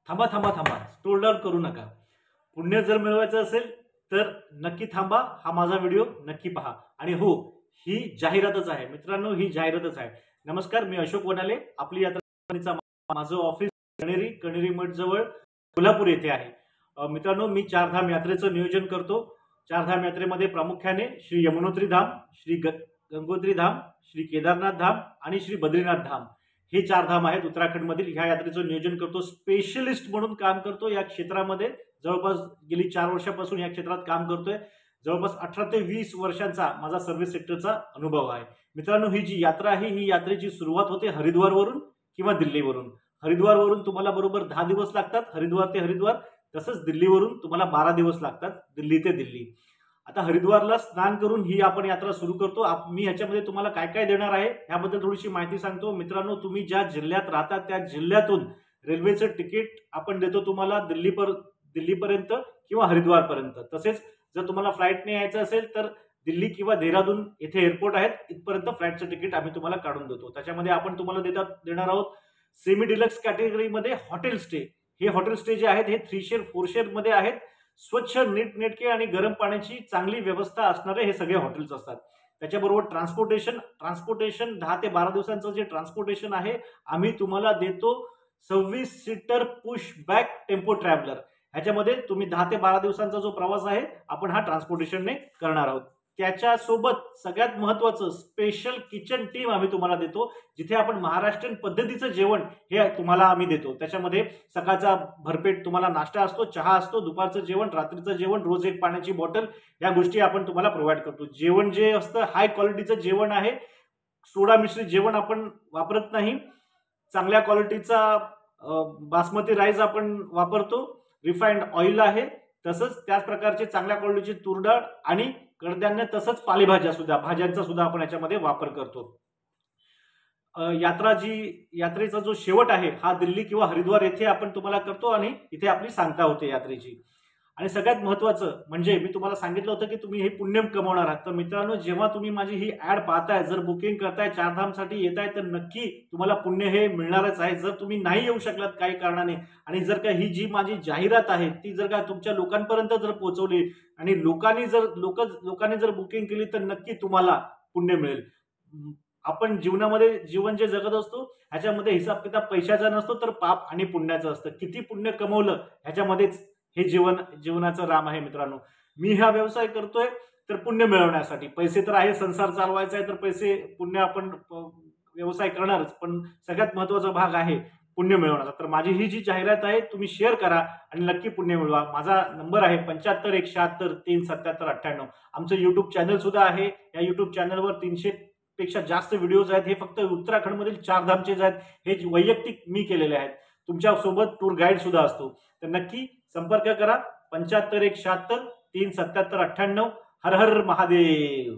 थांबा थांबा थांबा, स्क्रोल डाऊन करू नका. पुण्य जर मिळवायचं असेल तर नक्की थांबा, हा माझा व्हिडिओ नक्की पहा. आणि हो, ही जाहिरातच आहे मित्रांनो, ही जाहिरातच आहे. नमस्कार, मी अशोक वनाले. आपली यात्रा माझं ऑफिस कणेरी मठ जवळ कोल्हापूर येथे आहे. मित्रांनो, मी चारधाम यात्रेचं नियोजन करतो. चारधाम यात्रेमध्ये प्रामुख्याने श्री यमुनोत्री धाम, श्री गंगोत्री धाम, श्री केदारनाथ धाम आणि श्री बद्रीनाथ धाम हे चार धाम आहेत उत्तराखंडमधील. ह्या यात्रेचं नियोजन करतो. स्पेशलिस्ट म्हणून काम करतो या क्षेत्रामध्ये. जवळपास गेली 4 वर्षापासून या क्षेत्रात काम करतोय. जवळपास 18 ते 20 वर्षांचा माझा सर्व्हिस सेक्टरचा अनुभव आहे. मित्रांनो, ही जी यात्रा आहे, ही यात्रेची सुरुवात होते हरिद्वारवरून किंवा दिल्लीवरून. हरिद्वारवरून तुम्हाला बरोबर 10 दिवस लागतात, हरिद्वार ते हरिद्वार. तसंच दिल्लीवरून तुम्हाला 12 दिवस लागतात, दिल्ली ते दिल्ली. आता हरिद्वारला स्नान करून ही आपण यात्रा सुरू करतो. मी ह्याच्यामध्ये तुम्हाला काय काय देणार आहे याबद्दल थोडीशी माहिती सांगतो. मित्रांनो, तुम्ही ज्या जिल्ह्यात राहता त्या जिल्ह्यातून रेल्वेचं तिकीट आपण देतो तुम्हाला दिल्लीपर्यंत किंवा हरिद्वारपर्यंत. तसेच जर तुम्हाला फ्लाईटने यायचं असेल तर दिल्ली किंवा देहरादून येथे एअरपोर्ट आहेत, इथपर्यंत फ्लाईटचं तिकीट आम्ही तुम्हाला काढून देतो. त्याच्यामध्ये आपण तुम्हाला देणार आहोत सेमी डिलक्स कॅटेगरीमध्ये हॉटेल स्टे. हे हॉटेल स्टे जे आहेत हे 3 शेअर 4 शेअर मध्ये आहेत. स्वच्छ, नीटनेटके आणि गरम पाण्याची चांगली व्यवस्था असणारे हे सगळे हॉटेल्स असतात. त्याच्याबरोबर ट्रान्सपोर्टेशन 10 ते 12 दिवसांचं जे ट्रान्सपोर्टेशन आहे आम्ही तुम्हाला देतो. 26 seater push back tempo traveller. ह्याच्यामध्ये तुम्ही 10 ते 12 दिवसांचा जो प्रवास आहे आपण हा ट्रान्सपोर्टेशनने करणार आहोत. त्याच्यासोबत सगळ्यात महत्त्वाचं स्पेशल किचन टीम आम्ही तुम्हाला देतो, जिथे आपण महाराष्ट्रीयन पद्धतीचं जेवण हे तुम्हाला आम्ही देतो. त्याच्यामध्ये सकाळचा भरपेट तुम्हाला नाश्ता असतो, चहा असतो, दुपारचं जेवण, रात्रीचं जेवण, रोज एक पाण्याची बॉटल, या गोष्टी आपण तुम्हाला प्रोव्हाइड करतो. जेवण जे असतं हाय क्वालिटीचं जेवण आहे. सोडा मिश्रित जेवण आपण वापरत नाही. चांगल्या क्वालिटीचा बासमती राईस आपण वापरतो. रिफाइंड ऑइल आहे. तसंच त्याच प्रकारचे चांगल्या क्वालिटीची तूर डाळ आणि कडधान्य, तसंच भाज्यांचा सुद्धा आपण याच्यामध्ये वापर करतो. यात्रेचा जो शेवट आहे हा दिल्ली किंवा हरिद्वार येथे आपण तुम्हाला करतो आणि इथे आपली सांगता होते यात्रेची. आणि सगळ्यात महत्त्वाचं म्हणजे मी तुम्हाला सांगितलं होतं की तुम्ही हे पुण्य कमवणार आहात. तर मित्रांनो, जेव्हा तुम्ही माझी ही ऍड पाहताय, जर बुकिंग करताय, चारधामसाठी येताय, तर नक्की तुम्हाला पुण्य हे मिळणारच आहे. जर तुम्ही नाही येऊ शकलात काही कारणाने आणि जर का ही जी माझी जाहिरात आहे ती जर का तुमच्या लोकांपर्यंत जर पोहोचवली आणि लोकांनी जर बुकिंग केली तर नक्की तुम्हाला पुण्य मिळेल. आपण जीवनामध्ये जीवन जे जगत असतो ह्याच्यामध्ये हिसाब किताब पैशाचा नसतो, तर पाप आणि पुण्याचं असतं. किती पुण्य कमवलं ह्याच्यामध्येच हे जीवनाचं राम आहे. मित्रांनो, मी हा व्यवसाय करतोय तर पुण्य मिळवण्यासाठी. पैसे तर आहे, संसार चालवायचा आहे, तर पैसे पुण्य आपण व्यवसाय करणारच, पण सगळ्यात महत्त्वाचा भाग आहे पुण्य मिळवण्याचा. तर माझी ही जी जाहिरात आहे तुम्ही शेअर करा आणि नक्की पुण्य मिळवा. माझा नंबर आहे 75 176 377 98. आमचं यूट्यूब चॅनल सुद्धा आहे. या यूट्यूब चॅनलवर 300 पेक्षा जास्त व्हिडिओज आहेत. हे फक्त उत्तराखंडमधील चारधामचेच आहेत. हे वैयक्तिक मी केलेले आहेत. तुमच्यासोबत टूर गाईड सुद्धा असतो. तर नक्की संपर्क करा. 75 176 377 98. हर हर महादेव.